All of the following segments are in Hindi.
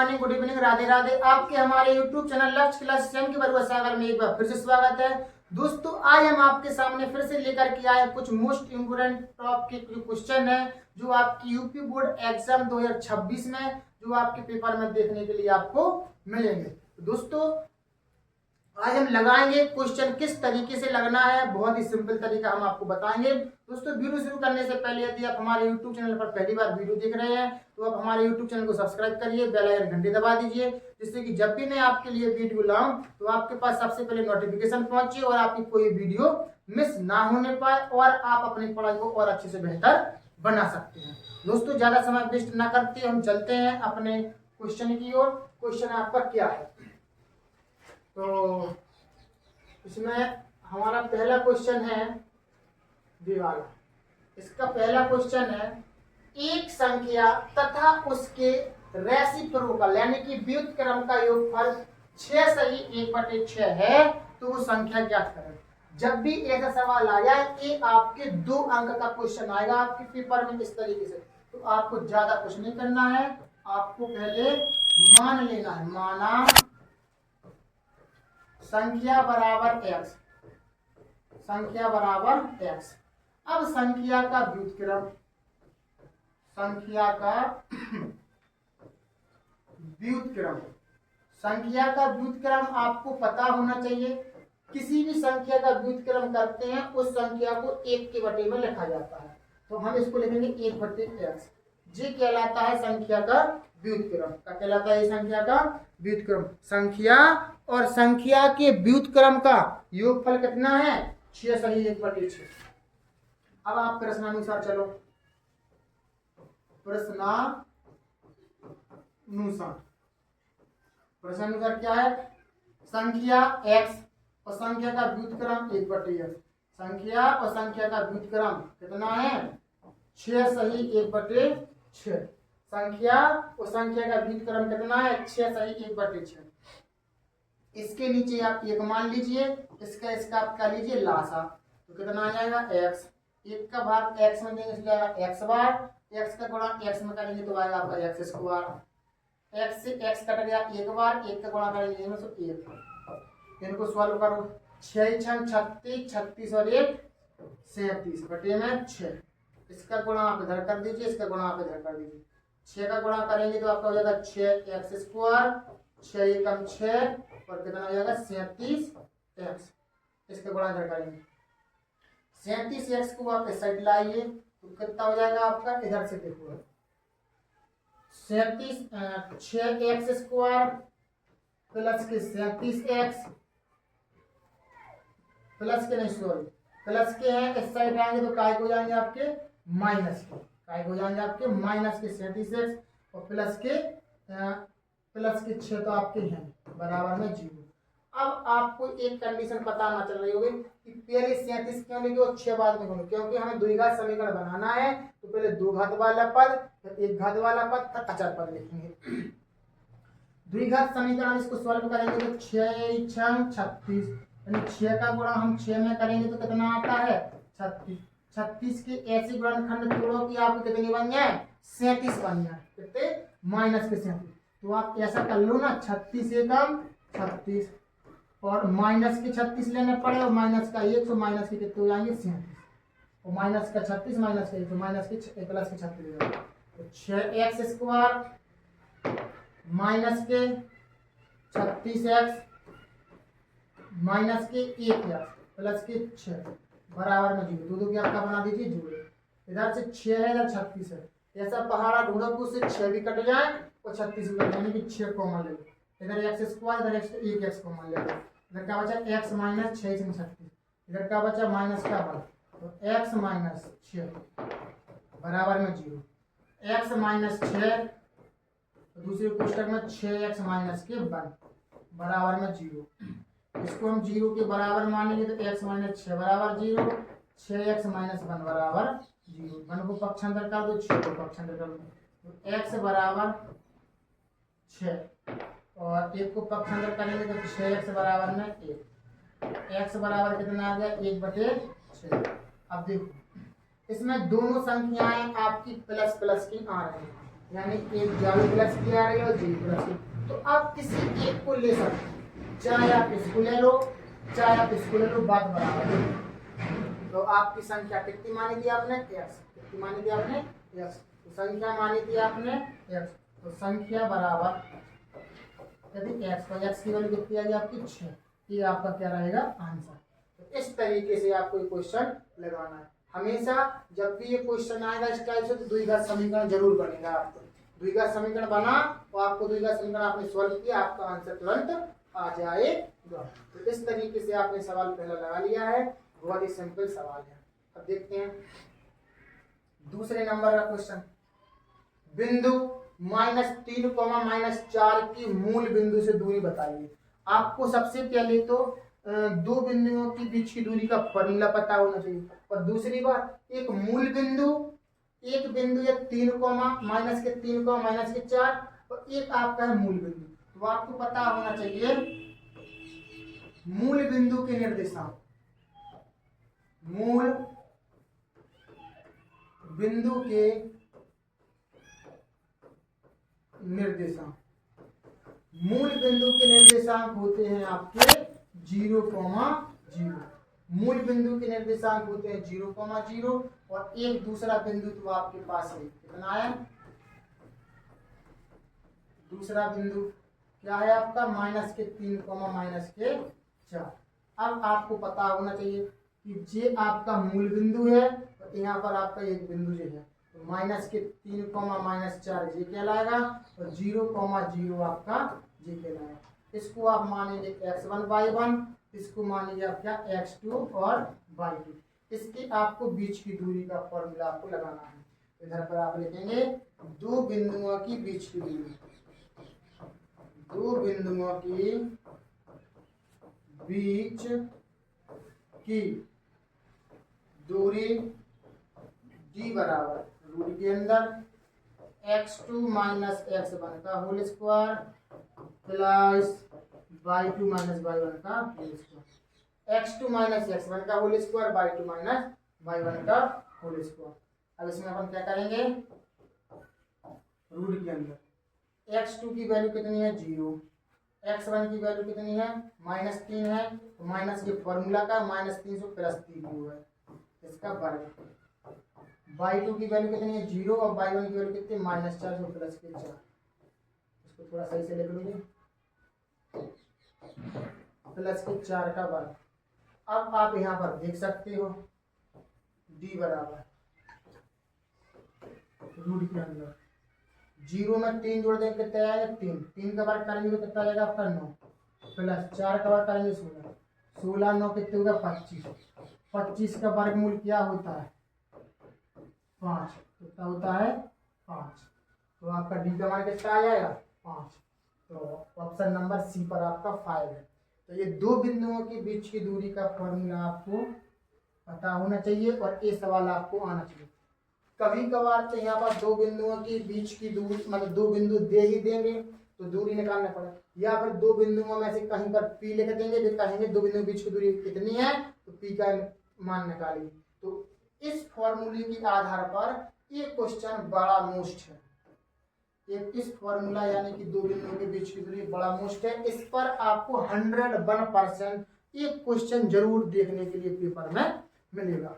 Morning, good evening, Radhe Radhe. आपके हमारे यूट्यूब चैनल लक्ष्य क्लास स्वयं के बरुआ सागर में एक बार फिर से स्वागत है। दोस्तों, आज हम आपके सामने फिर से लेकर के आए कुछ मोस्ट इम्पोर्टेंट टॉपिक के क्वेश्चन है जो आपकी यूपी बोर्ड एग्जाम 2026 में जो आपके पेपर में देखने के लिए आपको मिलेंगे। दोस्तों, आज हम लगाएंगे क्वेश्चन किस तरीके से लगना है, बहुत ही सिंपल तरीका हम आपको बताएंगे। दोस्तों, वीडियो शुरू करने से पहले यदि आप हमारे YouTube चैनल पर पहली बार वीडियो देख रहे हैं तो आप हमारे YouTube चैनल को सब्सक्राइब करिए, बेल आइकन घंटी दबा दीजिए, जिससे कि जब भी मैं आपके लिए वीडियो लाऊं तो आपके पास सबसे पहले नोटिफिकेशन पहुंचे और आपकी कोई वीडियो मिस ना होने पाए और आप अपनी पढ़ाई को और अच्छे से बेहतर बना सकते हैं। दोस्तों, ज्यादा समय वेस्ट ना करते हम चलते हैं अपने क्वेश्चन की ओर। क्वेश्चन आपका क्या है? तो इसमें हमारा पहला क्वेश्चन है ये वाला। इसका पहला क्वेश्चन है, एक संख्या तथा उसके रेसिप्रोकल यानी कि व्युत्क्रम का योगफल 6 सही 1/6 है तो वो संख्या ज्ञात करें। जब भी ऐसा सवाल आ जाए कि आपके 2 अंक का क्वेश्चन आएगा आपके पेपर में इस तरीके से, तो आपको ज्यादा कुछ नहीं करना है, आपको पहले मान लेना है। माना संख्या बराबर x, संख्या बराबर x। अब संख्या का व्युत्क्रम, संख्या का व्युत्क्रम, संख्या का व्युत्क्रम आपको पता होना चाहिए। किसी भी संख्या का व्युत्क्रम करते हैं उस संख्या को 1 के बटे में लिखा जाता है, तो हम इसको लिखेंगे 1/x। ये कहलाता है संख्या का व्युत्क्रम। क्या कहलाता है? संख्या का व्युत्क्रम। संख्या और संख्या के व्युत्क्रम का योगफल कितना है? 6 सही 1/6। अब आप प्रश्नानुसार चलो। प्रश्नानुसार क्या है? संख्या x और संख्या का व्युत्क्रम 1/x। संख्या और संख्या का व्युत्क्रम कितना है? 6 सही 1/6। संख्या और संख्या का व्युत्क्रम कितना है? 6 सही 1/6। इसके नीचे आप 1 मान लीजिए, इसका आप क्या लीजिए? लासा। तो कितना आ जाएगा? x। 1 का भाग x में देंगे तो जाएगा x बार, x का गुणा x में करेंगे तो आएगा आपका x स्क्वायर। x से x कट गया 1 बार, 1 का गुणा करेंगे तो 1। इनको सॉल्व करो। 6 6 36, 36 और 1 37 बटे में 6। इसका गुणा आप इधर कर दीजिए, इसका गुणा आप इधर कर दीजिए। 6 का गुणा करेंगे तो आपका हो जाएगा 6x स्क्वायर, 6 एकम 6 और कितना हो जाएगा? 37x। इसका गुणा इधर करेंगे। 37x को आप इस साइड लाइए तो कितना हो जाएगा आपका? इधर से देखो, 6x स्क्वायर प्लस के 37x प्लस के नहीं सॉरी प्लस के हैं, इस साइड आएंगे तो काय को जाएंगे आपके? माइनस के। काय को जाएंगे आपके? माइनस के 37x और प्लस के 6 तो आपके हैं बराबर में 0। अब आपको एक कंडीशन पता ना चल रही होगी कि पहले 37 क्यों लिखे और 6 बाद में क्यों? क्योंकि हमें द्विघात समीकरण बनाना है तो पहले 2 घात वाला पद, फिर 1 घात वाला पद, फिर अचर पद लिखेंगे। द्विघात समीकरण इसको सॉल्व करेंगे तो 6 6 36 यानी 6 का गुणा हम 6 में करेंगे तो कितना आता है? 36। 36 के ऐसे गुणनखंड तोड़ो कि आपको कितनी बन जाए? 37 बन जाए। कितने? माइनस के 37। तो आप ऐसा कर लो ना, 36 एकम 36 और माइनस के 36 लेने पड़े और माइनस का 1 तो माइनस के कितने हो जाएंगे? 37 और माइनस का 36 माइनस के 1 तो माइनस के प्लस के 36। तो 6x स्क्वायर माइनस के 36x माइनस के 1x प्लस के 6 बराबर में 0। दो की आपका बना दीजिए 0। इधर से 6 है, इधर 36 है। ऐसा पहाड़ा ढूंढो उससे 6 भी कट जाए और 36 भी कट जाए, यानी कि 6 कॉमन ले लो। इधर x स्क्वायर, इधर 1x कॉमन ले लो। इधर क्या बचा? x माइनस 6 से 36। इधर क्या बचा? माइनस का 1 तो x माइनस 6 बराबर में 0। x माइनस 6 दूसरे पुस्तक में 6x माइनस के 1 बराबर में 0। इसको हम 0 के बराबर मानेंगे तो x माइनस 6 बराबर 0, 6x माइनस 1 बराबर 0। 1 को पक्षांतर कर दो, 6 को पक्षांतर कर दो तो x बराबर 6 और 1 को पक्षांतर करेंगे तो 6x बराबर में 1। x बराबर कितना आ गया? 1/6। अब देखो, इसमें दोनों संख्याएं आपकी प्लस प्लस की आ रही हैं। यानी एक जावी प्लस की आ रही है और जी प्लस की। तो आप किसी एक को ले सकते हैं, चाहे आप इसको ले लो चाहे आप इसको ले लो, बात बराबर है। तो आपकी संख्या कितनी मानी थी आपने? x। कितनी मानी थी आपने? x। तो संख्या मानी थी आपने x, तो संख्या बराबर यदि x, तो x की वैल्यू कितनी आ गई आपकी 6। ये आपका क्या रहेगा? आंसर। तो इस तरीके से आपको ये क्वेश्चन लगाना है। हमेशा जब भी ये क्वेश्चन आएगा इस टाइप से तो द्विघात समीकरण जरूर बनेगा। आपको द्विघात समीकरण बना और आपको द्विघात समीकरण आपने सॉल्व किया, आपका आंसर तुरंत आ जाएगा। तो इस तरीके से आपने सवाल पहला लगा लिया है, बहुत ही सिंपल सवाल है। अब देखते हैं दूसरे नंबर का क्वेश्चन। बिंदु -3, -4 की मूल बिंदु से दूरी बताइए। आपको सबसे पहले तो दो बिंदुओं के बीच की दूरी का फॉर्मूला पता होना चाहिए, और दूसरी बात एक मूल बिंदु, एक बिंदु या 3, -3, -4, और एक आपका है मूल बिंदु। तो आपको पता होना चाहिए मूल बिंदु के निर्देशांक, मूल बिंदु के निर्देशांक। मूल बिंदु के निर्देशांक होते हैं आपके 0, 0। मूल बिंदु के निर्देशांक होते हैं 0, 0, और एक दूसरा बिंदु तो आपके पास है, कितना है? दूसरा बिंदु क्या है आपका? -3, -4। अब आपको पता होना चाहिए कि ये आपका मूल बिंदु है, और यहाँ पर आपका एक बिंदु जो है तो -3, -4 ये कहलाएगा, और 0, 0 आपका ये कहलाएगा। इसको आप मानेंगे x1, y1, इसको मानेंगे आप क्या? x2 और y2। इसके आपको बीच की दूरी का फॉर्मूला आपको लगाना है। इधर पर आप लिखेंगे दो बिंदुओं की बीच की दूरी, दो बिंदुओं की बीच की दूरी d बराबर रूट के अंदर x2 - x1 का whole square plus y2 - y1 का होल स्क्वायर। x2 - x1 का होल स्क्वायर, y2 - y1 का होल स्क्वायर। अब इसमें अपन क्या करेंगे? रूट के अंदर x2 की वैल्यू कितनी है? 0। x1 की वैल्यू कितनी है? -3 है, तो माइनस ये फॉर्मूला का -3 से +3 है, इसका वर्ग। y2 की वैल्यू कितनी है? 0, और y1 की वैल्यू कितनी? -4 से +4। इसको थोड़ा सही से लिख लीजिए, +4 का वर्ग। अब आप यहाँ पर देख सकते हो d बराबर रूट के अंदर 0 में 3 जोड़ देंगे कितना आएगा? 3। 3 का वर्ग करेंगे तो कितना आएगा आपका? 9, प्लस 4 का वर्ग करेंगे 16। 16 9 कितने होगा? 25। 25 का वर्गमूल क्या होता है? 5। कितना होता है? 5। तो आपका डी का मान कितना आ जाएगा? 5। तो ऑप्शन नंबर सी पर आपका 5 है। तो ये दो बिंदुओं के बीच की दूरी का फॉर्मूला आपको पता होना चाहिए, और ये सवाल आपको आना चाहिए। कभी कभार तो यहाँ पर दो बिंदुओं के बीच की दूरी, मतलब दो बिंदु दे ही देंगे तो दूरी निकालना पड़ेगा, या फिर दो बिंदुओं में से कहीं पर पी लिख देंगे, फिर कहेंगे दो बिंदुओं के बीच की दूरी कितनी है, तो पी का मान निकालेंगे। तो इस फॉर्मूले के आधार पर ये क्वेश्चन बड़ा मोस्ट है। इस फॉर्मूला यानी कि दो बिंदुओं के बीच की दूरी बड़ा मोस्ट है। इस पर आपको 101% एक क्वेश्चन जरूर देखने के लिए पेपर में मिलेगा।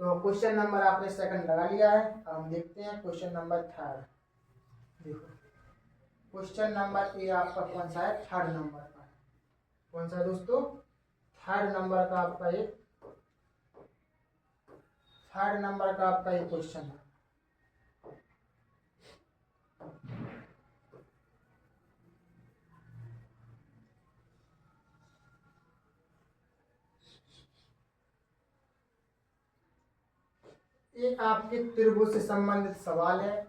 तो क्वेश्चन नंबर आपने सेकंड लगा लिया है। अब हम देखते हैं क्वेश्चन नंबर थर्ड। देखो क्वेश्चन नंबर ए आपका कौन सा है? थर्ड नंबर का। कौन सा है दोस्तों? थर्ड नंबर का आपका एक क्वेश्चन है। एक आपके त्रिभुज से संबंधित सवाल है,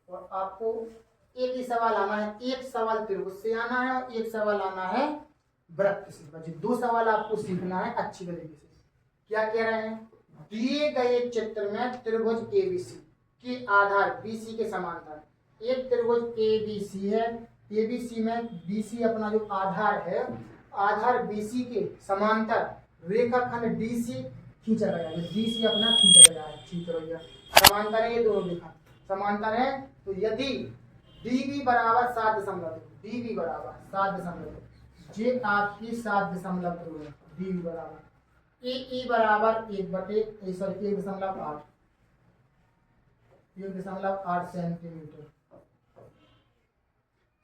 और आपको एक ही सवाल आना है। एक सवाल त्रिभुज से आना है और एक सवाल आना है वृत्त से। दो सवाल आपको सीखना है अच्छी तरीके से। क्या कह रहे हैं? दिए गए चित्र में त्रिभुज एबीसी के आधार बीसी के समांतर एक त्रिभुज एबीसी है। एबीसी में बीसी अपना जो आधार है, आधार बीसी के समांतर रेखाखंड डीसी खींचा गया है। डीसी अपना खींचा गया है, ठीक है भैया। समांतर है ये दोनों रेखा, समांतर है तो यदि DB बराबर 7.2, DB बराबर 7.2, ये आपकी 7.2 है। DB बराबर AE बराबर 1/8 सेंटीमीटर।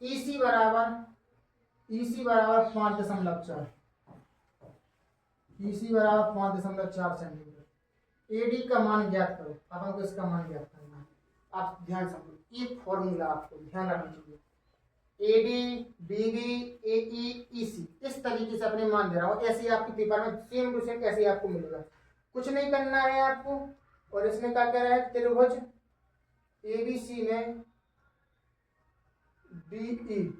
EC बराबर 5.4, EC बराबर 5.4 सेंटीमीटर। AD का मान ज्ञात करो, अब हमको इसका मान ज्ञात करना है। आप ध्यान समझो, ये फॉर्मूला आपको ध्यान रखना चाहिए। AD, DB, AE, EC, इस तरीके से अपने मान दे रहा हूँ। ऐसे ही आपके पेपर में सेम टू सेम ऐसे ही आपको मिलेगा। कुछ नहीं करना है आपको। और इसमें क्या कह रहा है, त्रिभुज ABC में DE,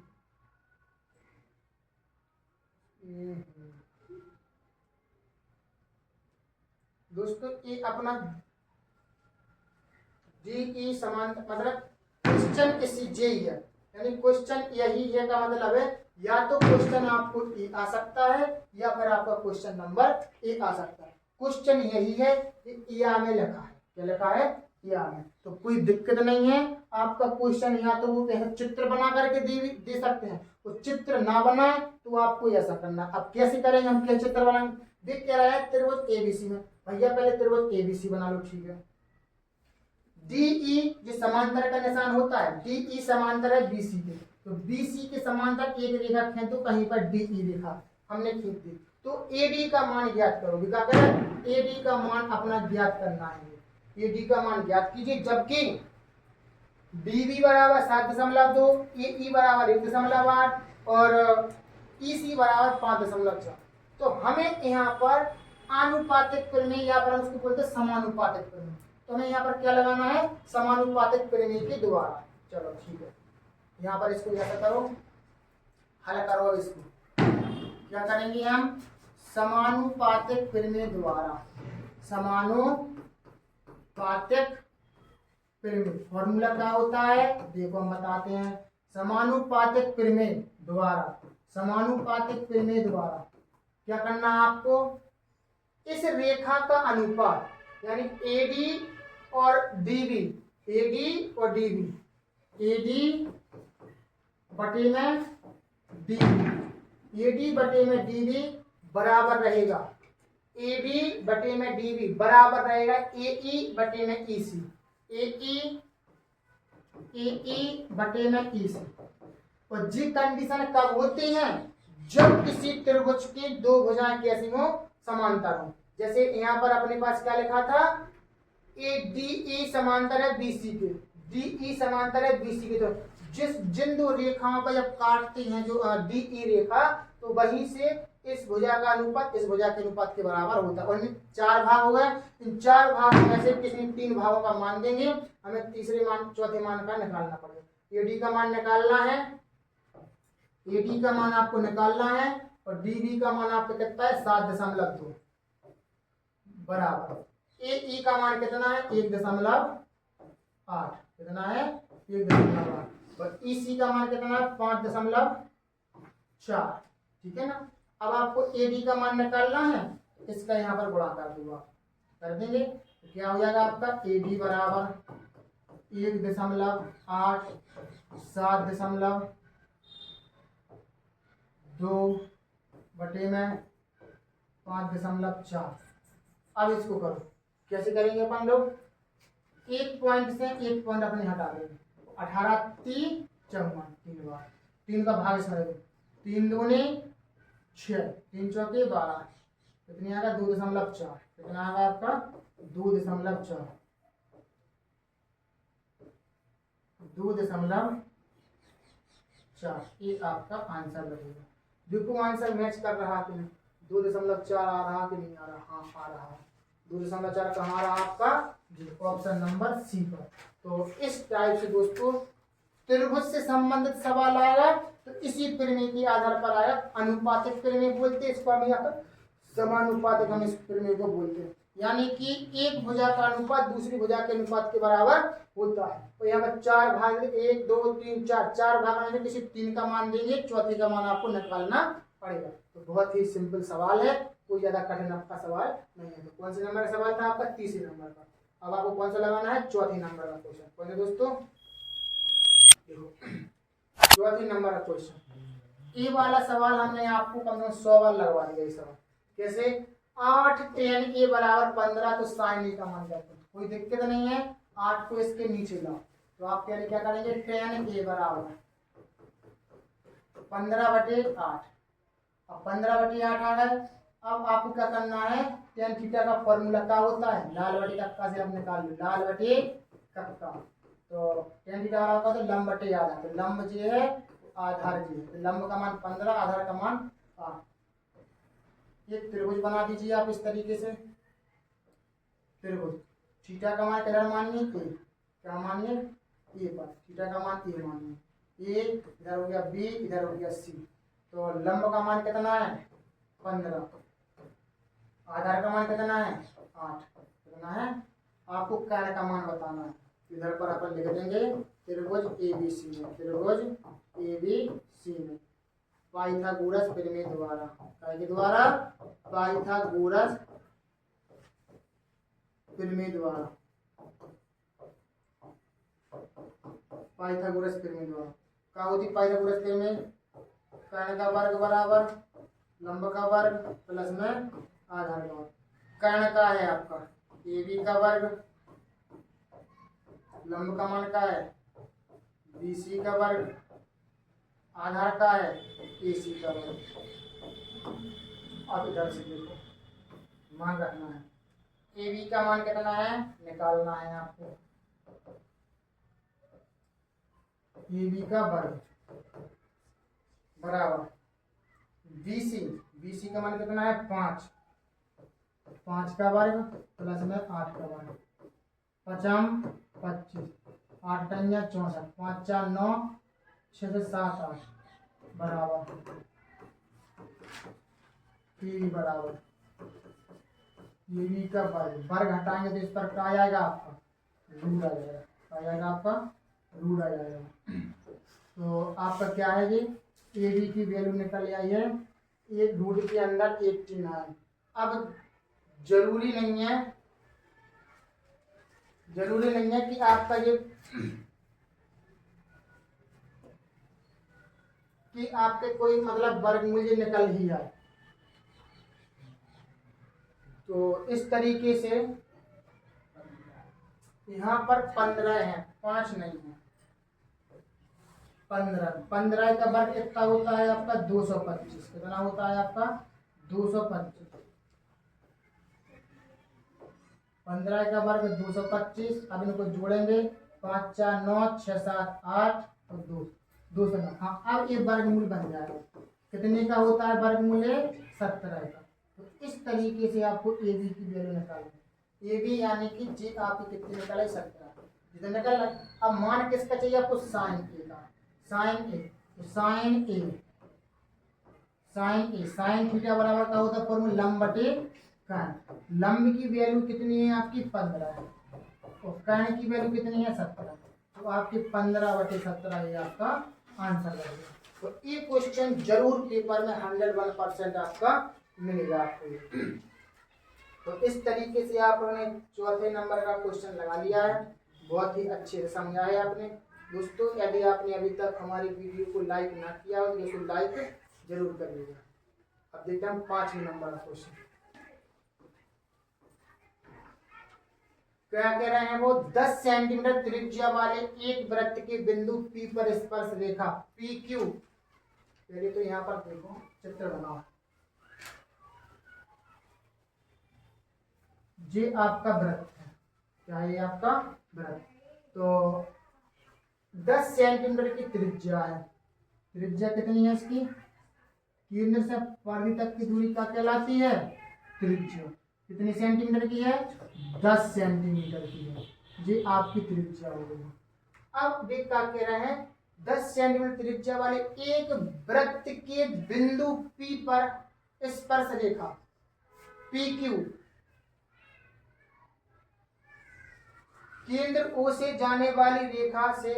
दोस्तों ये अपना DE समान, मतलब क्वेश्चन इसी जे ही है, यानी क्वेश्चन यही है का मतलब है, या तो क्वेश्चन आपको ए आ सकता है या फिर आपका क्वेश्चन नंबर ए आ सकता है। क्वेश्चन यही है कि या में लिखा है, क्या लिखा है, या में, तो कोई दिक्कत नहीं है। आपका क्वेश्चन या तो वो चित्र बना करके दे सकते हैं, वो चित्र ना बनाए तो आपको ऐसा करना। अब कैसे करेंगे हम, क्या चित्र बनाएंगे, देख क्या रहा है, त्रिभुज ABC में, भैया पहले त्रिभुज ABC बना लो, ठीक है। DE जो समांतर का निशान होता है, DE समांतर है BC के, तो BC के समांतर एक रेखा खींचो, कहीं पर DE रेखा हमने खींच दी। तो AD का मान ज्ञात करो, क्या करें, AD का मान अपना ज्ञात करना है। AD का मान ज्ञात कीजिए, जबकि DB बराबर 7.2, AE बराबर 1.8 और EC बराबर 5.4। तो हमें यहाँ पर आनुपातिक प्रमेय, या पर हम उसको बोलते हैं समानुपातिक प्रमेय, तो हमें यहाँ पर क्या लगाना है, समानुपातिक प्रमेय के द्वारा। चलो ठीक है, यहाँ पर इसको ऐसा करो, हल करो। इसको क्या करेंगे हम, समानुपातिक प्रमेय द्वारा, समानुपातिक प्रमेय फॉर्मूला क्या होता है, देखो हम बताते हैं। समानुपातिक प्रमेय द्वारा, समानुपातिक प्रमेय द्वारा क्या करना है आपको, इस रेखा का अनुपात, यानी AD और DB, AD और DB, AD बटे में DB, AD बटे में DB बराबर रहेगा, AD बटे में DB बराबर रहेगा AE बटे में EC, AE बटे में EC। और जी कंडीशन कब होती है, जब किसी त्रिभुज की दो भुजाएं कैसी हो, समांतर हो। जैसे यहाँ पर अपने पास क्या लिखा था, DE समांतर है BC के, DE समांतर है BC के, तो जिन दो रेखाओं का जब काटते हैं जो DE रेखा, तो वहीं से इस भुजा का अनुपात इस भुजा के अनुपात के बराबर होता है। और इन 4 भाग हो गए, इन 4 भागों में से किसी 3 भागों का मान देंगे, हमें तीसरे मान चौथे मान का निकालना पड़ेगा। AD का मान निकालना है, AD का मान आपको निकालना है, और DB का मान आपको कितना है, 7.2 बराबर AE का मान कितना है, 1.8, कितना है, 1.8, और EC का मान कितना है, 5.4, ठीक है ना। अब आपको AD का मान निकालना है, इसका यहाँ पर गुणा कर दूंगा, कर देंगे तो क्या हो जाएगा आपका, AD बराबर 1.8 7.2 बटे में 5.4। अब इसको करो, कैसे करेंगे अपन लोग, एक पॉइंट से एक पॉइंट अपने हटा देंगे, 18 3 54, 3 बार, 3 का भाग इसमें, 3 दूनी 6, 3 चौके 12, कितनी आएगा, 2.4, कितना आएगा आपका, 2.4, ये आपका आंसर रहेगा। देखो आंसर मैच कर रहा कि नहीं, 2.4 आ रहा कि नहीं आ रहा, हाँ आ रहा है। 2.4 कहाँ आ रहा आपका, ऑप्शन नंबर सी पर। तो इस टाइप से दोस्तों त्रिभुज से संबंधित सवाल आएगा, तो इसी प्रमेय के आधार पर आया, अनुपातिक प्रमेय बोलते हैं इसको, हम यहाँ पर समानुपातिक हम इस प्रमेय को बोलते हैं, यानी कि एक भुजा का अनुपात दूसरी भुजा के अनुपात के बराबर होता है। तो यहाँ पर 4 भाग, 1 2 3 4 भाग में किसी 3 का मान देंगे, चौथे का मान आपको निकालना पड़ेगा। तो बहुत ही सिंपल सवाल है, कोई ज्यादा कठिन आपका सवाल नहीं है। तो कौन से नंबर का सवाल था आपका, तीसरे नंबर का। अब आपको कौन सा लगाना है, चौथे नंबर का क्वेश्चन। कौन से दोस्तों, देखो चौथे नंबर का क्वेश्चन, ये वाला सवाल हमने आपको कम से कम 100 बार लगवा दिया। ये सवाल कैसे, 8 tan a बराबर 15, तो sin a का मान करते हैं, कोई दिक्कत नहीं है। 8 को इसके नीचे लाओ, तो आप क्या करेंगे, tan a बराबर 15/8। अब 15/8 आ गए। अब आपको क्या करना है, tan थीटा का फॉर्मूला क्या होता है, लाल बटे कक्का से आप निकाल लो, लाल बटे कक्का। तो tan थीटा बराबर होता है लंब बटे आधार, तो लंब जो है आधार जो है, तो लंब का मान 15, आधार का मान 8। एक त्रिभुज बना दीजिए आप इस तरीके से, त्रिभुज थीटा का मान किधर मानिए, ए, क्या मानिए, ए पर, थीटा का मान ए मानिए, ए इधर हो गया बी, इधर हो गया सी। तो लंब का मान कितना है 15, आधार का मान कितना है 8, कितना है, आपको कर्ण का मान बताना है। इधर पर अपन लिख देंगे त्रिभुज ABC में, त्रिभुज ABC में पाइथागोरस प्रमेय द्वारा, के द्वारा, पाइथागोरस प्रमेय द्वारा, पाइथागोरस प्रमेय द्वारा क्या होती पाइथागोरस प्रमेय, कर्ण का वर्ग बराबर लंब का वर्ग प्लस में आधार का वर्ग। कर्ण का है आपका AB का वर्ग, लंब का मान का है BC का वर्ग, आधार का है AC का वर्ग। अब इधर से देखो मान रखना है, AB का मान कितना है निकालना है आपको, AB का वर्ग बराबर BC का मान कितना है 5, 5 का वर्ग प्लस में 8 का वर्ग, 5 25, 8 टंया 64, 5 4 9, 6 से 7 8 बराबर AB बराबर AB का वर्ग, वर्ग हटाएंगे तो इस पर क्या आ जाएगा आपका रूट आ जाएगा, क्या आ जाएगा आपका रूट आ जाएगा। तो आपका क्या है जी, AB की वैल्यू निकल आई है, एक रूट के अंदर 89। अब जरूरी नहीं है कि आपका ये कि आपके कोई मतलब वर्गमूल ये निकल ही आए। तो इस तरीके से यहाँ पर 15 है, 5 नहीं है, 15 का वर्ग कितना होता है आपका 225, कितना होता है आपका 225, 15 का वर्ग 225। अब इनको जोड़ेंगे 5 4 9, 6 7 8 और 209। हाँ अब ये वर्गमूल बन जाएगा, कितने का होता है वर्गमूल 17 का। तो इस तरीके से आपको AB की वैल्यू निकालनी है, AB यानी कि जी आपकी कितनी निकले 17, जितना निकल। अब मान किसका चाहिए आपको, साइन A का, साइन A, तो साइन थीटा बराबर का होता है फॉर्मूला लंब बटे कर्ण। लंब की वैल्यू कितनी है आपकी 15 है और कर्ण की वैल्यू कितनी है 17, तो आपकी 15/17 ये आपका आंसर रहेगा। तो ये क्वेश्चन जरूर पेपर में 101% आपका मिलेगा आपको। तो इस तरीके से आपने चौथे नंबर का क्वेश्चन लगा लिया है, बहुत ही अच्छे से समझाया आपने। दोस्तों यदि आपने अभी तक हमारी वीडियो को लाइक ना किया हो तो इसको लाइक जरूर कर लीजिएगा। अब देखते हैं 5वें नंबर का क्वेश्चन क्या कह रहे हैं वो, 10 सेंटीमीटर त्रिज्या वाले एक वृत्त के बिंदु P पर स्पर्श रेखा PQ। पहले तो यहाँ पर देखो चित्र बनाओ, ये आपका वृत्त है, क्या है आपका वृत्त। तो 10 सेंटीमीटर की त्रिज्या है, त्रिज्या कितनी है इसकी, केंद्र से परिधि तक की दूरी क्या कहलाती है त्रिज्या। कितनी सेंटीमीटर की है 10 सेंटीमीटर की है, ये आपकी त्रिज्या हो गई। अब वे क्या कह रहे हैं, 10 सेंटीमीटर त्रिज्या वाले एक वृत्त के बिंदु P पर स्पर्श रेखा PQ केंद्र O से जाने वाली रेखा से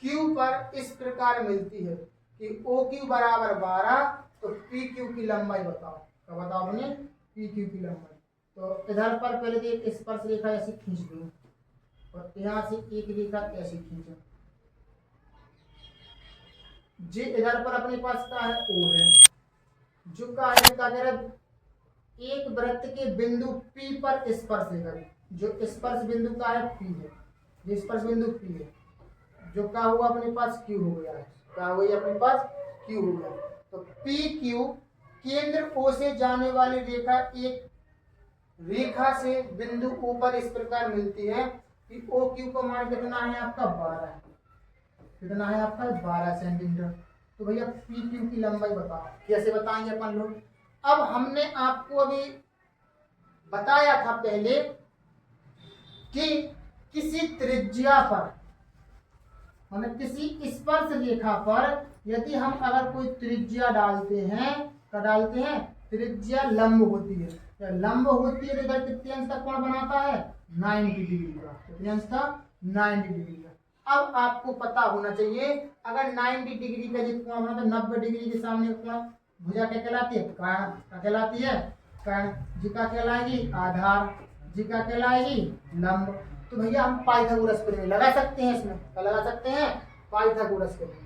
Q पर इस प्रकार मिलती है कि OQ बराबर 12, तो PQ की लंबाई बताओ, क्या बताओ आपने PQ की लंबाई। तो इधर पर पहले एक स्पर्श रेखा ऐसे खींच दो, और यहाँ से एक रेखा ऐसी खींचो। जी इधर पर अपने पास क्या है, ओ है, जो कार्य का एक वृत्त के बिंदु P पर स्पर्श करें। जो स्पर्श बिंदु का है P है, जो स्पर्श बिंदु P है, जो क्या हुआ अपने पास Q हो गया है, क्या हुआ अपने पास Q हो गया। तो PQ केंद्र O से जाने वाली रेखा एक रेखा से बिंदु O पर इस प्रकार मिलती है कि OQ का मान कितना है आपका 12 है। कितना है आपका 12 सेंटीमीटर। तो भैया PQ की लंबाई बताओ, कैसे बताएंगे अपन लोग। अब हमने आपको अभी बताया था पहले कि किसी त्रिज्या पर मतलब किसी स्पर्श रेखा पर यदि हम अगर कोई त्रिज्या डालते हैं तो डालते हैं त्रिज्या लंब होती है। तो लंब होती है तो इधर कितने अंश का कोण बनाता है, 90 डिग्री का। कितने अंश का, 90 डिग्री का। अब आपको पता होना चाहिए अगर 90 डिग्री का जो कोण बना तो 90 डिग्री के सामने कोण भुजा क्या कहलाती है, कर्ण। क्या कहलाती है, कर्ण। जी का कहलाएगी आधार, जी का कहलाएगी लंब। तो भैया हम पाइथागोरस प्रमेय लगा सकते हैं, इसमें क्या लगा सकते हैं, पाइथागोरस प्रमेय।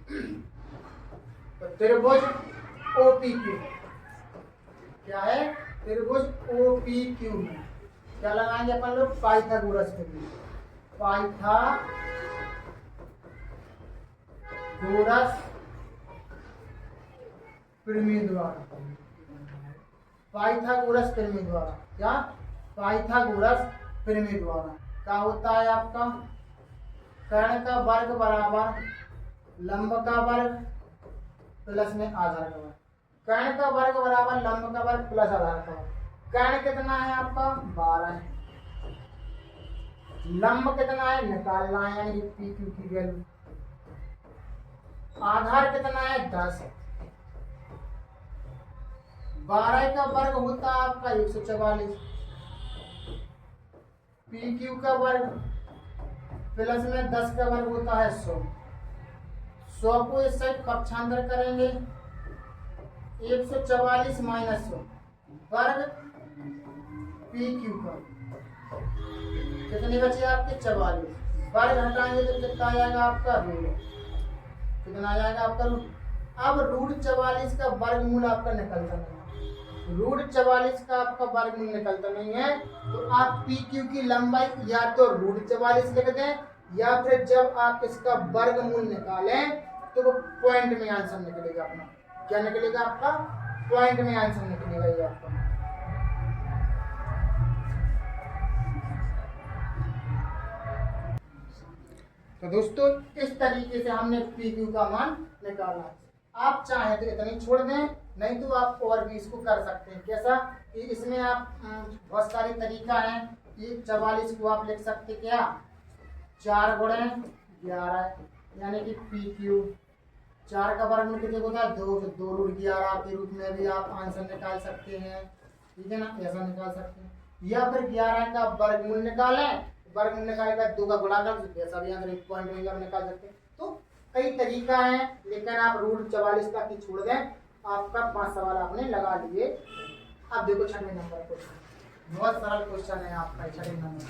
तो त्रिभुज OPQ क्या है, त्रिभुज OPQ में क्या लगाएंगे अपन लोग, पाइथागोरस प्रमेय। पाइथागोरस प्रमेय द्वारा, पाइथागोरस प्रमेय द्वारा, क्या, पाइथागोरस प्रमेय द्वारा क्या होता है आपका, कर्ण का वर्ग बराबर लंब का वर्ग प्लस में आधार का वर्ग। कर्ण का वर्ग बराबर लंब का वर्ग प्लस आधार का वर्ग। कर्ण कितना है आपका 12 है, लंब कितना है निकालना है यानी PQ की वैल्यू। आधार कितना है 10 है। 12 का वर्ग होता है आपका 144, PQ का वर्ग प्लस में 10 का वर्ग होता है 100। 100 को इस साइड पक्षांतर करेंगे, 144 माइनस 100 वर्ग PQ का कितने बचे आपके 44, वर्ग हटाएंगे तो कितना आ जाएगा आपका रूट, कितना आ जाएगा आपका रूट। अब रूट 44 का वर्गमूल आपका निकलता नहीं है, रूट 44 का आपका वर्गमूल निकलता नहीं है। तो आप PQ की लंबाई या तो रूट 44 लिख दें या फिर जब आप इसका वर्गमूल निकालें तो वो पॉइंट में आंसर निकलेगा अपना। क्या निकलेगा आपका, पॉइंट में आंसर निकलेगा ये आपका। तो दोस्तों इस तरीके से हमने PQ का मान निकाला। आप चाहे तो इतनी छोड़ दें, नहीं तो आप और भी इसको कर सकते हैं। कैसा कि इसमें आप बहुत सारे तरीका है। ये 44 को आप लिख सकते क्या, 4 गुणे 11 यानी कि PQ। 4 का वर्गमूल कितने होता है 2, तो 2 रूट 11 के रूप में भी आप आंसर निकाल सकते हैं, ठीक है ना, ऐसा निकाल सकते हैं। या फिर 11 का वर्गमूल निकालें, वर्गमूल निकालने के बाद 2 का गुणा कर सकते हैं, ऐसा भी आंसर 1 पॉइंट में आप निकाल सकते हैं। तो कई तरीका है, लेकिन आप रूट 44 तक ही छोड़ दें। आपका 5 सवाल आपने लगा लिए। अब देखो 6वें नंबर क्वेश्चन, बहुत सरल क्वेश्चन है आपका 6वें नंबर।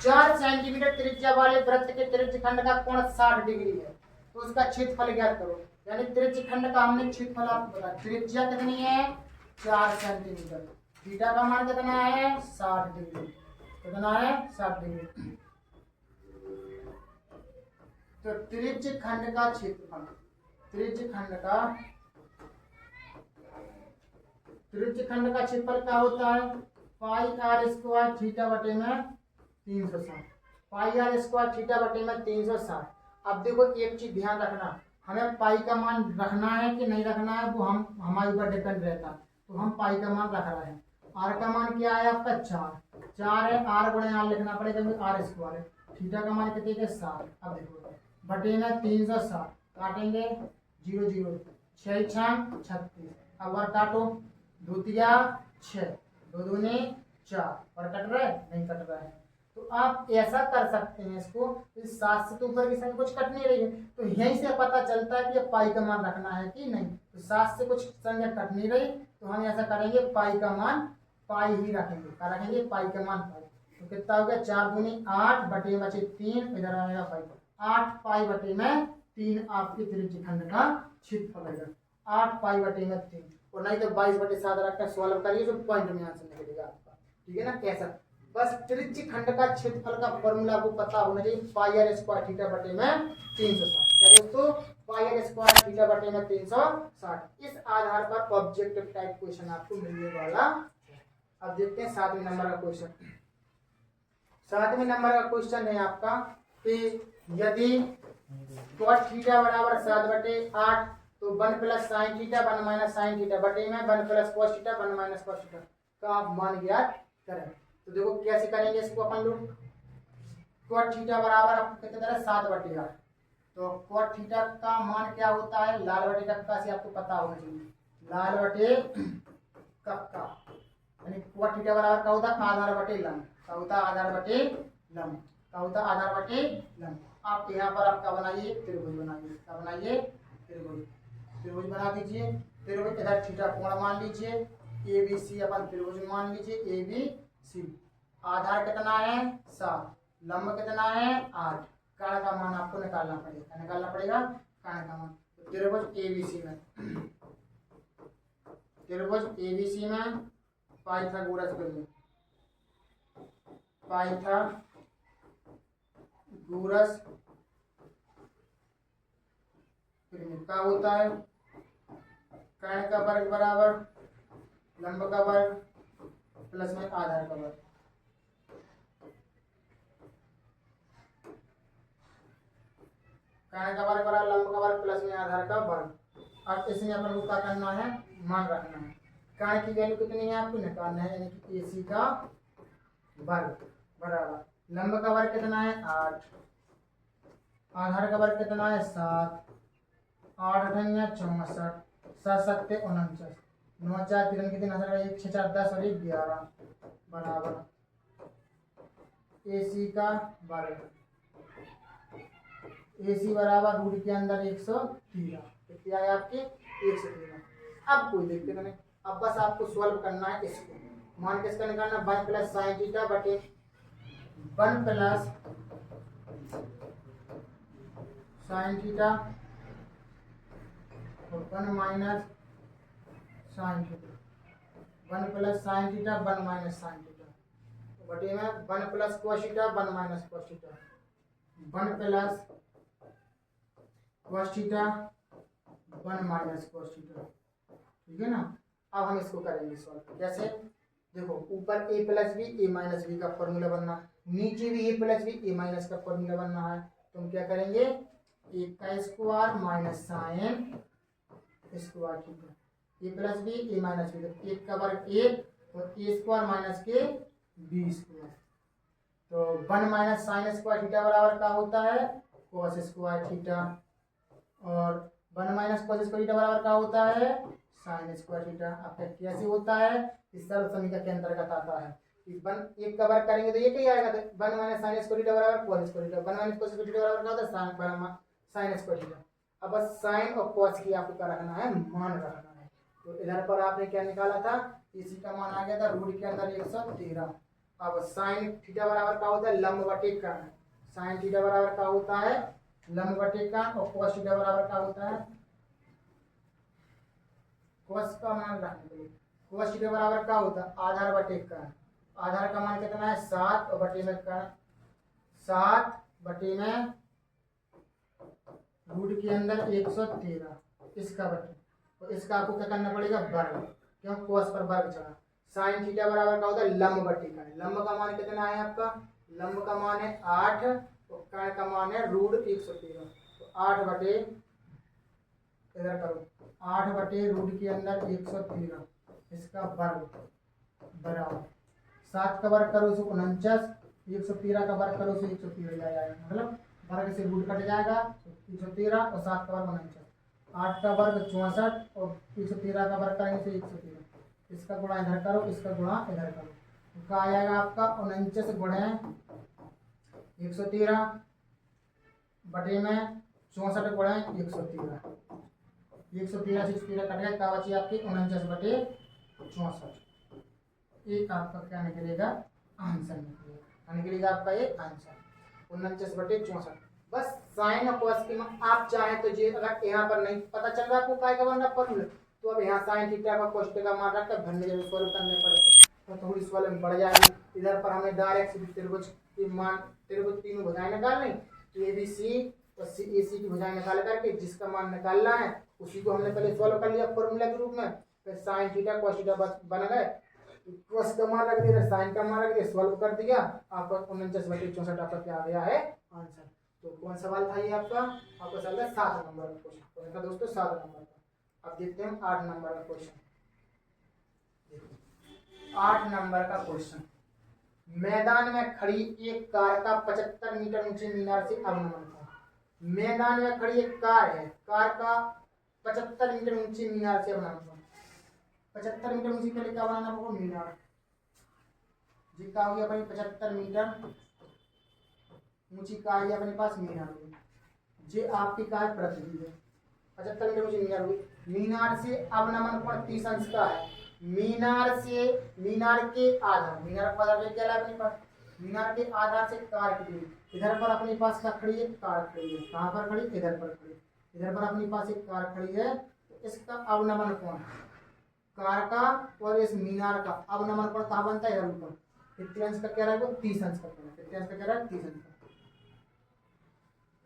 4 सेंटीमीटर त्रिज्या वाले वृत्त के त्रिज्यखंड का कोण 60 डिग्री है, तो उसका क्षेत्रफल ज्ञात करो। यानी त्रिज्यखंड का हमने क्षेत्रफल आपको बता, त्रिज्या कितनी है 4 सेंटीमीटर, थीटा का मान कितना है 60 डिग्री, कितना है 60 डिग्री। तो त्रिज्यखंड का क्षेत्रफल, त्रिज्यखंड का क्षेत्रफल क्या होता है, पाई आर स्क्वायर थीटा बटे में 360, पाई आर स्क्वायर थीटा बटे में 360। अब देखो एक चीज ध्यान रखना, हमें पाई का मान रखना है कि नहीं रखना है वो हम हमारे ऊपर डिपेंड रहता है। तो हम पाई का मान रख रहे हैं। आर का मान क्या है आपका 4 है, आर गुणे आर लिखना पड़ेगा क्योंकि आर स्क्वायर है। थीटा का मान कितने 7। अब देखो बटे में 360 काटेंगे 0 0 6 6 36। अब और काटो 2 तिया 6, 2 दूने 4 और कट रहा है नहीं कट रहा है। तो आप ऐसा कर सकते हैं इसको, इस 7 से तो ऊपर की संख्या कुछ कट नहीं रही है, तो यहीं से पता चलता है कि पाई का मान रखना है कि नहीं। तो 7 से कुछ संख्या कट नहीं रही तो हम ऐसा करेंगे पाई का मान पाई ही रखेंगे। क्या रखेंगे, पाई का मान पाई। तो कितना हो गया 4 दूनी 8 बटे में बचे 3, इधर आएगा 5, 8 पाई बटे में 3 आपके त्रिज्य खंड का क्षेत्रफल है, 8 पाई बटे में 3, और नहीं तो 22/7 रखकर सॉल्व करिए तो पॉइंट में आंसर निकलेगा आपका, ठीक है ना। कैसा, बस त्रिज्य खंड का क्षेत्रफल का फॉर्मूला आपको पता होना चाहिए, पाई आर स्क्वायर थीटा बटे में 360। क्या दोस्तों, पाई आर स्क्वायर थीटा बटे में 360। इस आधार पर ऑब्जेक्टिव टाइप क्वेश्चन आपको मिलने वाला है। अब देखते हैं 7वें नंबर का क्वेश्चन। 7वें नंबर का क्वेश्चन है आपका कि यदि cos थीटा बराबर 7/8 तो 1 plus sine theta 1 minus sine theta बटे में 1 plus cos theta 1 minus cos theta का आप मान ज्ञात करें। तो देखो कैसे करेंगे इसको अपन लोग। cos थीटा बराबर आपको कितना दे रहा है 7/8, तो cos थीटा का मान क्या होता है, लाल बटे कक्का से आपको पता होना चाहिए, लाल बटे कक्का, यानी cos थीटा बराबर क्या होता है आधार बटे लंब, क्या होता है आधार बटे लंब, क्या होता है आधार बटे लंब। आप यहाँ पर आपका बनाइए त्रिभुज, बनाइए क्या बनाइए त्रिभुज, त्रिभुज बना दीजिए। त्रिभुज इधर थीटा कोण मान लीजिए, ए बी सी अपन त्रिभुज मान लीजिए ए बी सी। आधार कितना है 7, लंब कितना है 8, कर्ण का मान आपको निकालना पड़ेगा, कर्ण का मान। तो त्रिभुज ए बी सी में, त्रिभुज ए बी सी में पाइथागोरस प्रमेय, पाइथागोरस प्रमेय क्या होता है, कर्ण का वर्ग बराबर लंब का वर्ग प्लस में आधार का वर्ग। कर्ण का वर्ग बराबर लंब का वर्ग प्लस में आधार का वर्ग। अब इसमें अपन को क्या करना है, मान रखना है। कर्ण की वैल्यू कितनी है आपको निकालना है, यानी कि AC का वर्ग बराबर लंब का वर्ग कितना है 8, आधार का वर्ग कितना है 7, 8 64, 7 7 49, 9 4 3 कितने 1 6 4 10 और 1 11 बराबर AC का वर्ग। AC बराबर रूट के अंदर 113, कितना है आपके 113। अब कोई दिक्कत नहीं, अब बस आपको सॉल्व करना है इसको। मान किसका निकालना, 1 प्लस साइन थीटा बटे 1 प्लस साइन थीटा और 1 minus sine theta, 1 plus sine theta 1 minus sine theta बटे में 1 plus cos theta 1 minus cos theta, 1 plus cos theta 1 minus cos theta, ठीक है ना। अब हम इसको करेंगे सॉल्व, कैसे, देखो ऊपर a plus b a minus b का फॉर्मूला बनना, नीचे भी a plus b a minus का फॉर्मूला बनना है। तो हम क्या करेंगे, a का square minus sine square theta, a plus b a minus b, तो 1 का वर्ग 1 और a स्क्वायर माइनस के बी स्क्वायर। तो 1 माइनस साइन स्क्वायर थीटा बराबर क्या होता है कॉस स्क्वायर थीटा, और 1 माइनस कॉस स्क्वायर थीटा बराबर क्या होता है साइन स्क्वायर थीटा। आपका कैसे होता है, इस सरल समीकरण के अंतर्गत आता है। 1 का वर्ग करेंगे तो ये क्या आएगा, 1 माइनस साइन स्क्वायर थीटा बराबर cos square theta, 1 minus cos square theta बराबर क्या होता है साइन स्क्वायर थीटा। अब बस साइन और कॉस की आपको क्या रखना है, मान रखना है। तो इधर पर आपने क्या निकाला था, इसी का मान आ गया था रूट के अंदर 113। अब साइन थीटा बराबर क्या होता है लंब बटे कर्ण, साइन थीटा बराबर क्या होता है लंब बटे कर्ण, और कॉस थीटा बराबर क्या होता है, कॉस का मान रखने के लिए कॉस थीटा बराबर क्या होता है आधार बटे कर्ण, आधार का मान कितना है 7 और बटे में कर्ण 7 बटे में रूट के अंदर 113, इसका बटे, तो इसका आपको क्या करना पड़ेगा वर्ग, क्यों कॉस पर वर्ग चढ़ा। साइन थीटा बराबर क्या होता है लंब बटे कर्ण, लंब का मान कितना है आपका, लंब का मान है 8 और कर्ण का मान है रूट 113, तो 8 बटे इधर करो 8 बटे रूट के अंदर 113, इसका वर्ग बराबर 7 का वर्ग करो तो 49, 113 का वर्ग करो तो 113 जाएगा, मतलब वर्ग से रूट कट जाएगा 113 और 7 का वर्ग 49, 8 का वर्ग 64 और 113 का वर्ग करेंगे तो 113, इसका गुणा इधर करो इसका गुणा इधर करो, तो क्या आ जाएगा आपका 49 गुणे 113 बटे में 64 गुणे 113, 113 से 113 कट गया, क्या बची आपकी 49 बटे 64। एक आपका क्या निकलेगा आंसर निकलेगा। निकलेगा आपका ये आंसर 49/64। बस साइन और कॉस की आप चाहें तो ये अगर यहाँ पर नहीं पता चल रहा आपको काय का बनना फॉर्मूला, तो अब यहाँ साइन थीटा का cos थीटा मान रखकर भरने जरूर सॉल्व करने पड़ेगा, तो थोड़ी सॉल्व बढ़ जाएगी। इधर पर हमें डायरेक्ट त्रिभुज की मान त्रिभुज तीनों भुजाएं निकालनी, ABC और AC की भुजाएं निकाल करके जिसका मान निकालना है उसी को हमने पहले सॉल्व कर लिया फॉर्मूला के रूप में। फिर साइन थीटा cos थीटा बन गए, cos का मान रख दिया, साइन का मान रख दिया, सॉल्व कर दिया, आपका 49/64 आपका क्या आ गया है आंसर। तो कौन सवाल था ये आपका सवाल है 7 नंबर का क्वेश्चन था दोस्तों, 7 नंबर का। अब देखते हैं 8 नंबर का क्वेश्चन। 8 नंबर का क्वेश्चन, मैदान में खड़ी एक कार का 75 मीटर ऊंचे मीनार से अवनमन था। मैदान में खड़ी एक कार है, कार का 75 मीटर ऊंचे मीनार से अवनमन था। 75 मीटर ऊंची पहले क्या बनाना होगा मीनार, जितना हो गया अपने 75 मीटर ऊंची कार है अपने पास मीनार हुई, जे आपकी कार पृथ्वी है 75 मीटर ऊंची मीनार हुई। मीनार से अवनमन कोण 30 अंश का है। मीनार से मीनार के आधार, मीनार का आधार क्या है अपने पास, मीनार के आधार से कार की दूरी, इधर पर अपने पास क्या खड़ी है कार खड़ी है, कहाँ पर खड़ी इधर पर खड़ी, इधर पर अपने पास एक कार खड़ी है, तो इसका अवनमन कोण कार का और इस मीनार का अवनमन कोण कहाँ बनता है इधर ऊपर, कितने अंश का कह रहा है वो 30 अंश का कह रहा है, कितने अंश का कह रहा है 30 अंश का।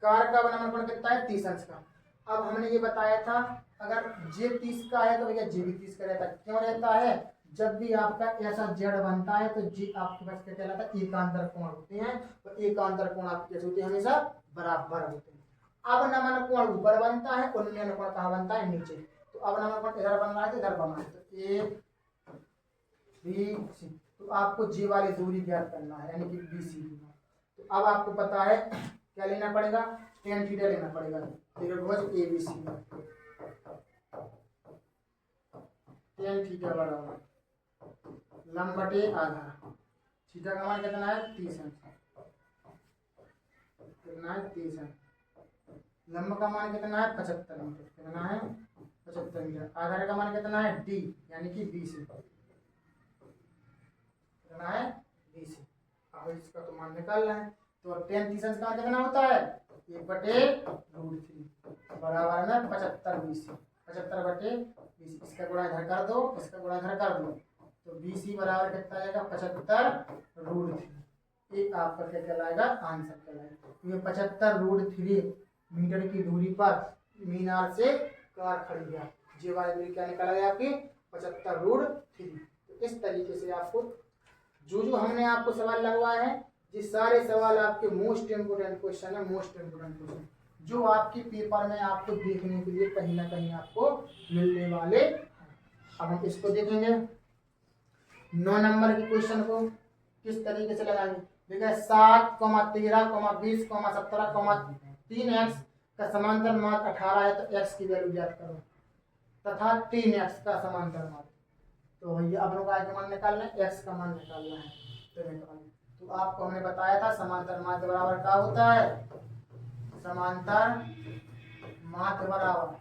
कार का अवनमन कोण कितना है 30 अंश का। अब हमने ये बताया था अगर जे 30 का है तो भैया जे भी 30 का रहता है, क्यों रहता है, जब भी आपका ऐसा जेड बनता है तो जी आपके पास क्या कहलाता है एकांतर कोण होते हैं, तो एकांतर कोण आपके कैसे होते हैं हमेशा बराबर होते हैं। अवनमन कोण ऊपर बनता है, उन्नयन कोण कहाँ बनता है नीचे, तो अवनमन कोण इधर बन रहा है तो इधर बना है, तो ए बी सी, तो आपको जी वाली दूरी ज्ञात करना है यानी कि BC की। तो अब आपको पता है क्या लेना पड़ेगा, tan थीटा लेना पड़ेगा, ABC tan थीटा बराबर लंब बटे आधार, थीटा का मान कितना है 30 अंश, कितना है 30 अंश, लंब का मान कितना है 75 मीटर, कितना है 75 मीटर, आधार का मान कितना है D यानी कि BC, कितना है BC। अब इसका तो मान निकालना है, तो tan 30 अंश का मान कितना होता है 1/√3 बराबर में 75 BC, 75/BC, इसका गुणा इधर कर दो, इसका गुणा इधर कर दो, तो BC बराबर कितना आएगा 75√3, ये आपका क्या कहलाएगा आंसर कहलाएगा। ये 75√3 मीटर की दूरी पर मीनार से कार खड़ी है, जे वाली दूरी क्या निकाला गया आपकी 75√3। तो इस तरीके से आपको जो हमने आपको सवाल लगवाए हैं ये सारे सवाल आपके मोस्ट इम्पोर्टेंट क्वेश्चन है, मोस्ट इम्पोर्टेंट क्वेश्चन जो आपके पेपर में आपको देखने के लिए कहीं ना कहीं आपको मिलने वाले। अब हम इसको देखेंगे 9 नंबर के क्वेश्चन को किस तरीके से लगाएंगे। देखिए 7, 13, 20, 17, 3x का समांतर माध्य 18 है तो x की वैल्यू ज्ञात करो तथा 3x का समांतर माध्य, तो भैया अपनों का मान निकालना है, x का मान निकालना है, तो आपको हमने बताया था समांतर माध्य बराबर क्या होता है, समांतर माध्य बराबर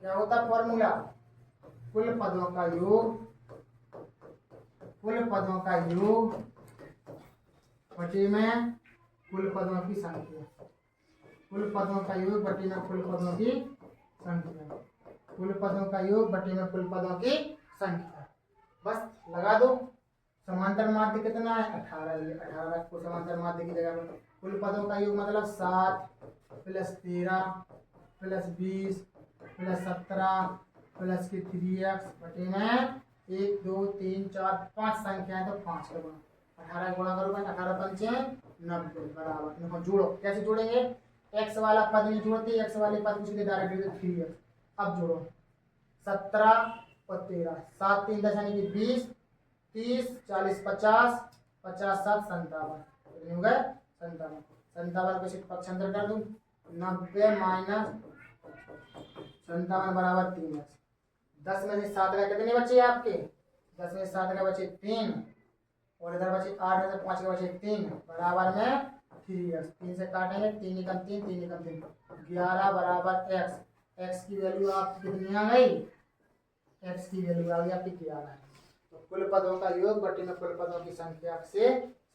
क्या होता है फॉर्मूला, कुल पदों का योग, कुल पदों का योग बटे में कुल पदों की संख्या, कुल पदों का योग बटे में कुल पदों की संख्या, कुल पदों का योग बटे में कुल पदों की संख्या, बस लगा दो। समांतर माध्य कितना है 18, ये 18 को समांतर माध्य की जगह पर कुल पदों का योग मतलब 7 + 13 + 20 + 17 + 3x बटे में 1 2 3 4 5 संख्या है तो 5 का गुणा 18 गुणा करोगे 18 पंचे 90 बराबर, देखो जोड़ो कैसे जोड़ेंगे, x वाला पद नहीं जोड़ते, x वाले पद को सीधे डायरेक्ट 3x, अब जोड़ो 17 और 13, 7 3 10 यानी कि 20, 30 40 50 50 7 57, कितने हो गए 57, 57 को इसे पक्षांतर कर दूं 90 - 57 बराबर 3x, 10 में से 7 का कितने बचे आपके, 10 में से 7 का बचे 3 और इधर बचे 8 में से 5 का बचे 3 बराबर में 3x, 3 से काटेंगे 3 निकम 3 3 निकम 3 11 बराबर x, x की वैल्यू आपकी कितनी आ गई, x की वैल्यू आ गई आपकी 11 है। तो कुल पदों का योग बटे में कुल पदों की संख्या से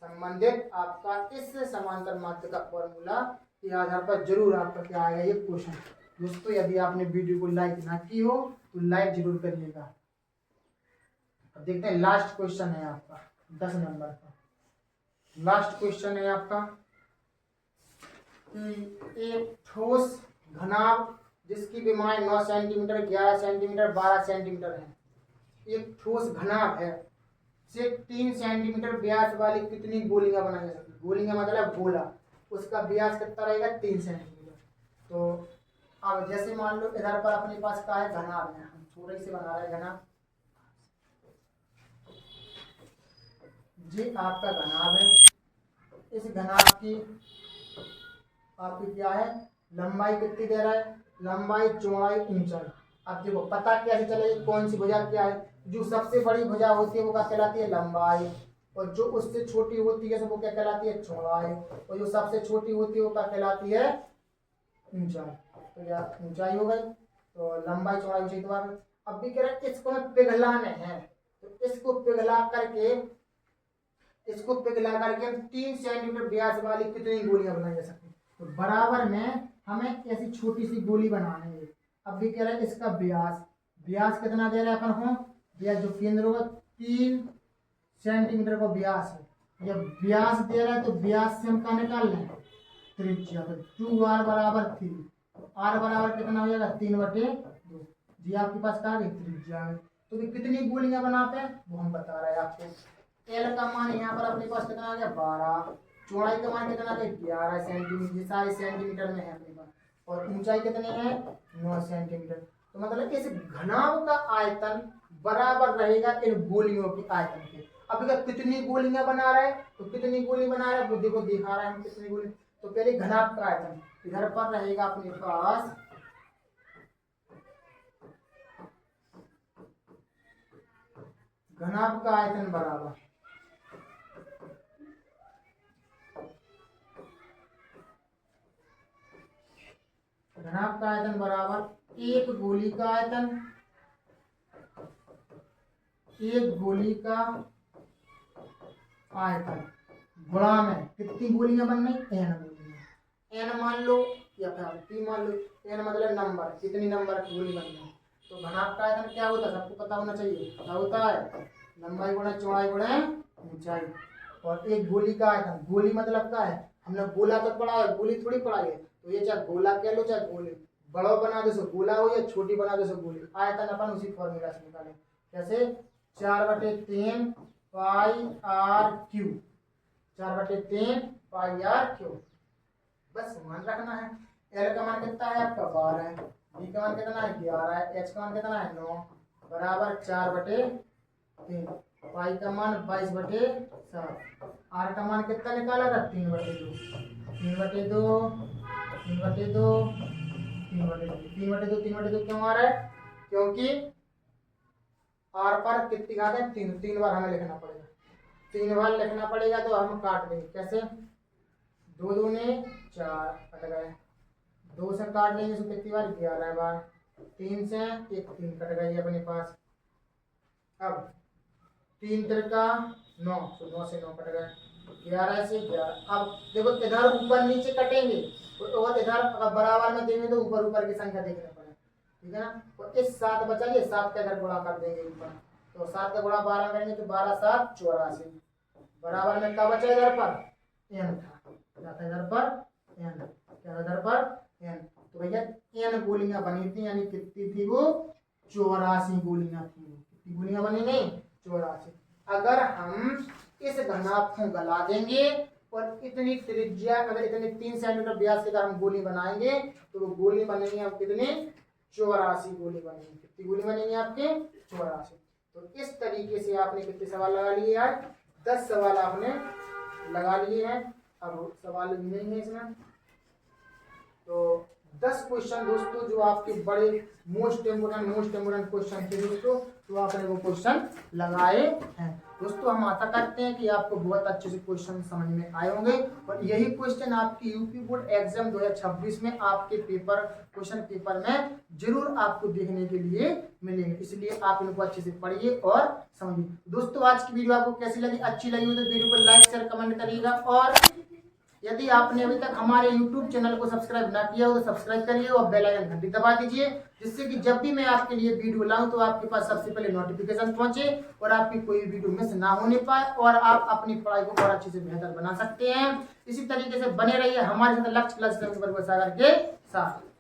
संबंधित आपका इस समांतर माध्य का फॉर्मूला के आधार पर जरूर आपका क्या आएगा ये क्वेश्चन। दोस्तों यदि आपने वीडियो को लाइक ना की हो तो लाइक जरूर करिएगा। अब देखते हैं लास्ट क्वेश्चन है आपका 10 नंबर का। लास्ट क्वेश्चन है आपका कि एक ठोस घनाभ जिसकी विमाएं 9 सेंटीमीटर, 11 सेंटीमीटर, 12 सेंटीमीटर है, एक ठोस घनाभ है से 3 सेंटीमीटर व्यास वाली कितनी गोलियां बनाई जा सकती है। गोलियां मतलब गोला, उसका व्यास कितना रहेगा 3 सेंटीमीटर। तो अब जैसे मान लो इधर पर अपने पास क्या है घनाभ है, हम छोटे से बना रहे हैं घनाभ, ये आपका घनाभ है। इस घनाभ की आपकी क्या है लंबाई कितनी दे रहा है, लंबाई, चौड़ाई, ऊंचाई। अब देखो पता कैसे चलेगी कौन सी भुजा क्या है। जो सबसे बड़ी भुजा होती है वो क्या कहलाती है लंबाई, और जो उससे छोटी होती है वो क्या कहलाती है चौड़ाई, और जो सबसे छोटी होती है वो क्या कहलाती है ऊंचाई। तो यार ऊंचाई हो गई, तो लंबाई, चौड़ाई, ऊंचाई तो आ गई। अब भी कह रहे हैं इसको हमें पिघलाने हैं, तो इसको पिघला करके हम 3 सेंटीमीटर व्यास वाली कितनी गोलियां बनाई जा सकती है। तो बराबर में हमें ऐसी छोटी सी गोली बनानी है। अब भी कह रहे हैं इसका व्यास कितना दे रहा है अपन को, व्यास जो केंद्र होगा 3 सेंटीमीटर का व्यास है। जब व्यास दे रहा है तो व्यास से हम क्या निकाल लें त्रिज्या, तो 2r बराबर 3, r बराबर कितना हो जाएगा 3/2। जी आपके पास क्या है त्रिज्या है। तो कितनी गोलियां बनाते हैं वो हम बता रहे हैं आपको। एल का मान यहाँ पर अपने पास कितना आ गया 12, चौड़ाई का मान कितना आ गया 11 सेंटीमीटर, ये सारे सेंटीमीटर में है अपने पास, और ऊंचाई कितनी है 9 सेंटीमीटर। तो मतलब इस घनाभ का आयतन बराबर रहेगा इन गोलियों के आयतन के। अब अगर कितनी गोलियां बना रहे हैं तो कितनी गोली बना रहे हैं वो देखो दिखा रहा है हम कितनी गोली। तो पहले घनाभ का आयतन इधर पर रहेगा अपने पास घनाभ का आयतन बराबर घनाभ का आयतन बराबर एक गोली का आयतन, एक गोली का आयतन गुणा में कितनी गोलियां बन रही n गोलियां, n मान लो या फिर p मान लो, n मतलब नंबर, कितनी नंबर की गोली बन रही। तो घनाभ का आयतन क्या होता है सबको पता होना चाहिए, क्या होता है लंबाई गुणा चौड़ाई गुणा ऊंचाई। और एक गोली का आयतन, गोली मतलब क्या है हमने गोला तो पढ़ा है, गोली थोड़ी पढ़ाई है। तो ये चाहे गोला कह लो चाहे गोली, बड़ा बना दो सो गोला हो या छोटी बना दो सो गोली। आयतन अपन उसी फॉर्मूला से निकाले कैसे 4/3 pi r cube, 4/3 pi r cube, बस मान रखना है। एल का मान कितना है आपका 12 है, बी का मान कितना है 11 है, एच का मान कितना है 9 बराबर 4/3, पाई का मान 22/7, आर का मान कितना निकाला था 3/2, 3/2 क्यों आ रहा है क्योंकि आर पर कितनी घात है 3 बार हमें लिखना पड़ेगा, 3 बार लिखना पड़ेगा। तो हम काट देंगे कैसे 2 दूने 4 कट गए, 2 से काट लेंगे तो कितनी बार 11 बार, 3 से 1 3 कट गई अपने पास। अब 3 त्रिका 9, तो 9 से 9 कट गए, 11 से 11। अब देखो इधर ऊपर नीचे कटेंगे तो इधर अगर बराबर में देंगे तो ऊपर ऊपर की संख्या देखना पड़ेगा, ठीक है ना। तो इस 7 बचा, ये 7 का इधर गुणा कर देंगे ऊपर, तो 7 का गुणा 12 करेंगे तो 12 7 84, बराबर में क्या बचा इधर पर n था, क्या था इधर पर n, क्या था इधर पर n। तो भैया n गोलियां बनी थी, यानी कितनी थी वो 84 गोलियां थी। कितनी गोलियां बनी नहीं 84। अगर हम इस घनाभ को गला देंगे और इतनी त्रिज्या अगर इतने 3 सेंटीमीटर व्यास के अगर हम गोली बनाएंगे तो वो गोली बनेगी आप कितनी 84 गोली बनेगी। कितनी गोली बनेगी आपके 84। तो इस तरीके से आपने कितने सवाल लगा लिए आज 10 सवाल आपने लगा लिए हैं। अब सवाल नहीं है इसमें, तो 10 क्वेश्चन दोस्तों जो आपके बड़े मोस्ट इम्पोर्टेंट क्वेश्चन थे दोस्तों, तो आपने वो क्वेश्चन लगाए हैं। दोस्तों हम आशा करते हैं कि आपको बहुत अच्छे से क्वेश्चन समझ में आए होंगे और यही क्वेश्चन आपकी यूपी बोर्ड एग्जाम 2026 में आपके क्वेश्चन पेपर में जरूर आपको देखने के लिए मिलेंगे, इसलिए आप इनको अच्छे से पढ़िए और समझिए। दोस्तों आज की वीडियो आपको कैसी लगी, अच्छी लगी हो तो वीडियो को लाइक शेयर कमेंट करिएगा और यदि आपने अभी तक हमारे YouTube चैनल को सब्सक्राइब ना किया हो तो सब्सक्राइब करिए और बेल आइकन घंटी दबा दीजिए, जिससे कि जब भी मैं आपके लिए वीडियो लाऊं तो आपके पास सबसे पहले नोटिफिकेशन पहुंचे और आपकी कोई वीडियो मिस ना होने पाए और आप अपनी पढ़ाई को और अच्छे से बेहतर बना सकते हैं। इसी तरीके से बने रहिए हमारे साथ लक्ष्य क्लास के साथ।